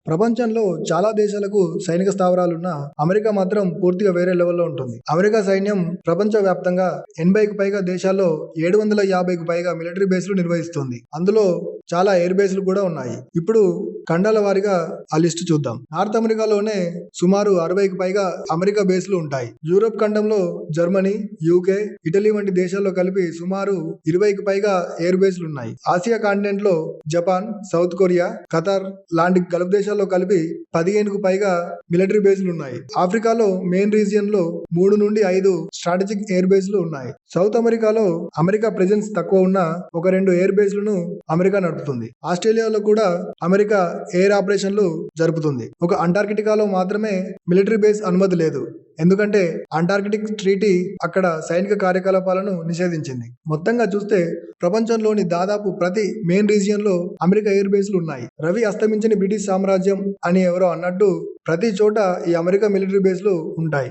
ప్రపంచంలో చాలా దేశాలకు సైనిక స్థావరాలున్న అమెరికా మాత్రం పూర్తిగా వేరే లెవెల్లో ఉంటుంది. అమెరికా సైన్యం ప్రపంచ వ్యాప్తంగా 80కి పైగా దేశాల్లో 750కు పైగా మిలిటరీ బేస్లు నిర్వహిస్తుంది. అందులో చాలా ఎయిర్ బేస్లు కూడా ఉన్నాయి. ఇప్పుడు ఖండాల వారీగా ఆ లిస్టు చూద్దాం. నార్త్ అమెరికాలోనే సుమారు 60కి పైగా అమెరికా బేస్లు ఉంటాయి. యూరోప్ ఖండంలో జర్మనీ, యూకే, ఇటలీ వంటి దేశాల్లో కలిపి సుమారు 20కి పైగా ఎయిర్ బేస్లు ఉన్నాయి. ఆసియా కాంటినెంట్ లో జపాన్, సౌత్ కొరియా, ఖతార్ లాంటి గల్ఫ్ దేశాల్లో కలిపి 15కు పైగా మిలిటరీ బేస్లు ఉన్నాయి. ఆఫ్రికాలో మెయిన్ రీజియన్ లో 3 నుండి 5 స్ట్రాటజిక్ ఎయిర్ బేస్లు ఉన్నాయి. సౌత్ అమెరికాలో అమెరికా ప్రెజెన్స్ తక్కువ ఉన్న 1-2 ఎయిర్ బేస్లను అమెరికా నడుపుతుంది. ఆస్ట్రేలియాలో కూడా అమెరికా ఎయిర్ ఆపరేషన్లు జరుపుతుంది. ఒక అంటార్కిటికాలో మాత్రమే మిలిటరీ బేస్ అనుమతి లేదు. ఎందుకంటే అంటార్కిటిక్ ట్రీటీ అక్కడ సైనిక కార్యకలాపాలను నిషేధించింది. మొత్తంగా చూస్తే ప్రపంచంలోని దాదాపు ప్రతి మెయిన్ రీజియన్ లో అమెరికా ఎయిర్ బేస్లు ఉన్నాయి. రవి అస్తమించని బ్రిటిష్ సామ్రాజ్యం అని ఎవరో అన్నట్టు ప్రతి చోట ఈ అమెరికా మిలిటరీ బేస్లు ఉంటాయి.